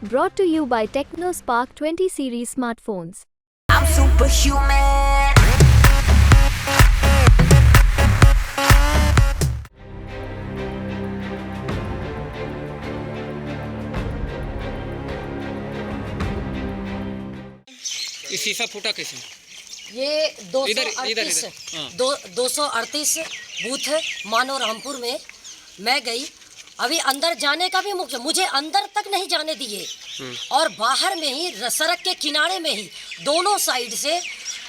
Brought to you by TechnoSpark 20 series smartphones. I'm superhuman. ये शीशा फूटा कैसे? ये इधर 238 बूथ है मानो रामपुर में। मैं गई, अभी अंदर जाने का भी मुझे अंदर तक नहीं जाने दिए और बाहर में ही सड़क के किनारे में ही दोनों साइड से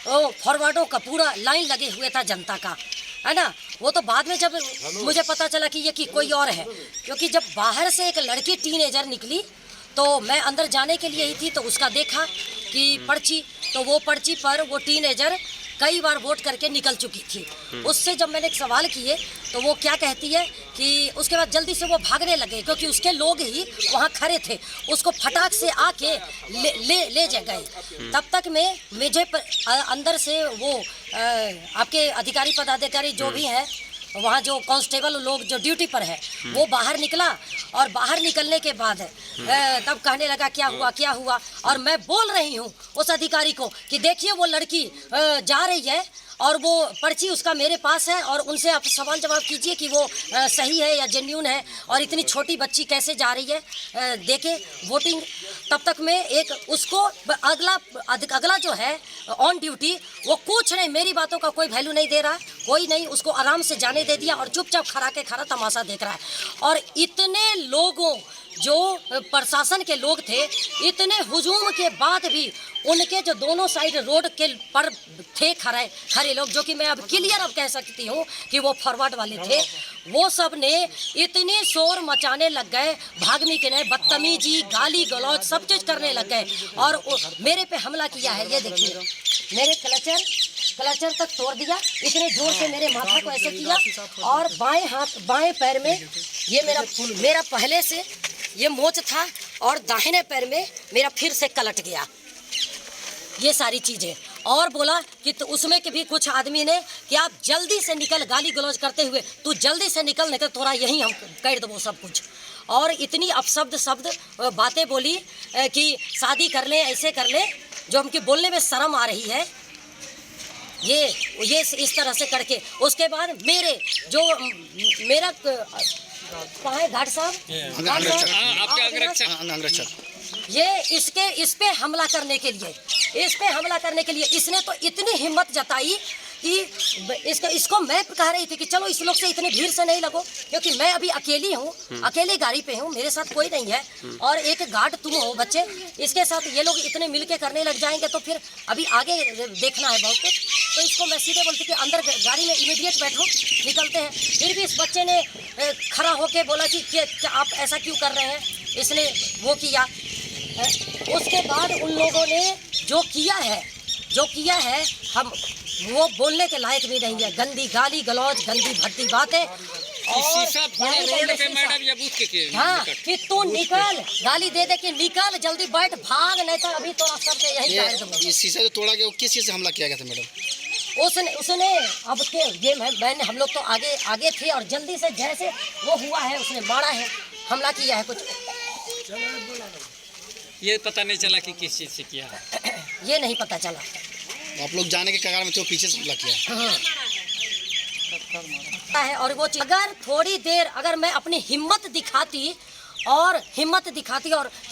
फॉरवर्डों का पूरा लाइन लगे हुए था जनता का, है ना। वो तो बाद में जब मुझे पता चला कि ये कोई और है, क्योंकि जब बाहर से एक लड़की टीनेजर निकली तो मैं अंदर जाने के लिए ही थी, तो उसका देखा कि पर्ची, तो वो पर्ची पर वो टीनेजर कई बार वोट करके निकल चुकी थी। उससे जब मैंने एक सवाल किए तो वो क्या कहती है कि उसके बाद जल्दी से वो भागने लगे, क्योंकि उसके लोग ही वहाँ खड़े थे, उसको फटाक से आके ले गए। तब तक में मुझे अंदर से वो आपके अधिकारी पदाधिकारी जो भी हैं वहाँ, जो कांस्टेबल लोग जो ड्यूटी पर है, वो बाहर निकला और बाहर निकलने के बाद तब कहने लगा क्या हुआ। और मैं बोल रही हूँ उस अधिकारी को कि देखिए वो लड़की जा रही है और वो पर्ची उसका मेरे पास है, और उनसे आप सवाल जवाब कीजिए कि वो सही है या जेन्युइन है, और इतनी छोटी बच्ची कैसे जा रही है देखे वोटिंग। तब तक में एक उसको अगला जो है ऑन ड्यूटी, वो कुछ नहीं, मेरी बातों का कोई वैल्यू नहीं दे रहा, कोई नहीं, उसको आराम से जाने दे दिया और चुपचाप खड़ा तमाशा देख रहा है। और इतने लोगों जो प्रशासन के लोग थे, इतने हुजूम के बाद भी उनके जो दोनों साइड रोड के पर थे खड़े लोग, जो कि मैं अब क्लियर कह सकती हूँ कि वो फॉरवर्ड वाले थे, वो सब ने इतने शोर मचाने लग गए, भागने के लिए बदतमीजी, गाली गलौज सब चीज़ करने लग गए और मेरे पे हमला किया है। ये देखिए, मेरे क्लचर तक तोड़ दिया, इतने जोर से मेरे माथा को ऐसे किया, और बाएं पैर में ये मेरा पहले से ये मोच था, और दाहिने पैर में मेरा फिर से कलट गया, ये सारी चीज़ें। और बोला कि तो उसमें के भी कुछ आदमी ने कि आप जल्दी से निकल, गाली गलौज करते हुए, तू जल्दी से निकल थोड़ा यहीं हम कर दो सब कुछ। और इतनी अपशब्द बातें बोली कि शादी कर ले, ऐसे कर ले, जो हमके बोलने में शर्म आ रही है। ये इस तरह से करके उसके बाद मेरा कहाँ है घाट साहब, ये इस पे हमला करने के लिए इसने तो इतनी हिम्मत जताई कि इसको मैं कह रही थी कि चलो इस लोग से इतनी भीड़ से नहीं लगो, क्योंकि मैं अभी अकेली हूँ, अकेली गाड़ी पे हूँ, मेरे साथ कोई नहीं है, और एक गार्ड तुम हो बच्चे, इसके साथ ये लोग इतने मिलके करने लग जाएंगे तो फिर अभी आगे देखना है बहुत कुछ। तो इसको मैं सीधे बोलती कि अंदर गाड़ी में इमीडिएट बैठो, निकलते हैं। फिर भी इस बच्चे ने खड़ा होके बोला कि आप ऐसा क्यों कर रहे हैं, इसने वो किया। उसके बाद उन लोगों ने जो किया है हम वो बोलने के लायक भी नहीं है। गंदी गाली गलौज, गंदी भद्दी बातें, रोड पे मैडम ये बूथ के हाँ कि तू निकल, गाली दे कि निकल, जल्दी बैठ, भाग, नहीं तो अभी तो सबके यही काट दूंगा। ये शीशा जो तोड़ा गया वो किस चीज़ से हमला किया गया था मैडम? उसने अब के ये मैंने हम लोग तो आगे थे, और जल्दी से जैसे वो हुआ है उसने मारा है, हमला किया है। कुछ ये पता नहीं चला कि किस चीज़ से किया है, ये नहीं पता चला। आप लोग जाने के कगार में थे, पीछे से हमला किया है। और वो अगर थोड़ी देर अगर मैं अपनी हिम्मत दिखाती और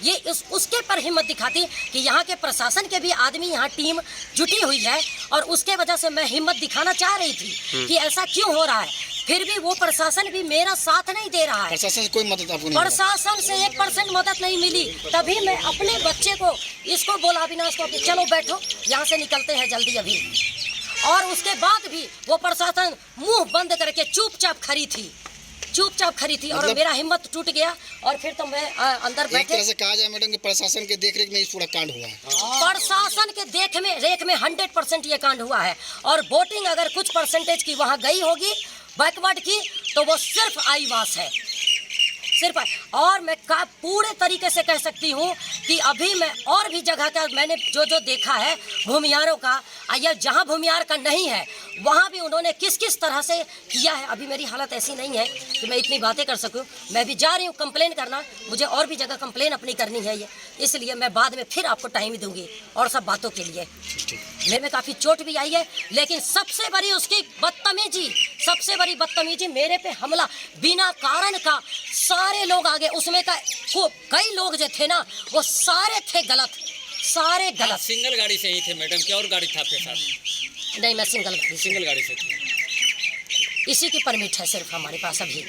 ये उसके पर हिम्मत दिखाती कि यहाँ के प्रशासन के भी आदमी, यहाँ टीम जुटी हुई है, और उसके वजह से मैं हिम्मत दिखाना चाह रही थी कि ऐसा क्यों हो रहा है, फिर भी वो प्रशासन भी मेरा साथ नहीं दे रहा है। प्रशासन से कोई मदद आपको नहीं? प्रशासन से 1% मदद नहीं मिली। तभी मैं अपने बच्चे को इसको बोला, अविनाश को, कि चलो बैठो, यहाँ से निकलते हैं जल्दी अभी। और उसके बाद भी वो प्रशासन मुंह बंद करके चुपचाप खड़ी थी, और मतलब मेरा हिम्मत टूट गया। और फिर तो मैं अंदर बैठे। एक तरह से कहा जाए मैडम कि प्रशासन के देखरेख में इस पूरा कांड हुआ है। प्रशासन के रेख में 100% ये कांड हुआ है। और वोटिंग अगर कुछ परसेंटेज की वहाँ गई होगी बैकवर्ड की, तो वो सिर्फ आईवास है, सिर्फ। और मैं पूरे तरीके से कह सकती हूँ कि अभी मैं और भी जगह का मैंने जो देखा है भूमियारों का, या जहाँ भूमियार का नहीं है वहाँ भी उन्होंने किस किस तरह से किया है। अभी मेरी हालत ऐसी नहीं है कि मैं इतनी बातें कर सकूं। मैं भी जा रही हूँ कंप्लेन करना, मुझे और भी जगह कंप्लेन अपनी करनी है ये, इसलिए मैं बाद में फिर आपको टाइम दूंगी और सब बातों के लिए। मेरे में काफ़ी चोट भी आई है, लेकिन सबसे बड़ी उसकी बदतमीजी, सबसे बड़ी बदतमीजी मेरे पे हमला बिना कारण का। सारे लोग आगे उसमें का कई लोग जो थे ना वो सारे थे गलत, सारे गलत। सिंगल गाड़ी से ही थे मैडम, क्या और गाड़ी था आपके साथ? नहीं, मैं सिंगल सिंगल गाड़ी से थे। इसी की परमिट है सिर्फ हमारे पास अभी।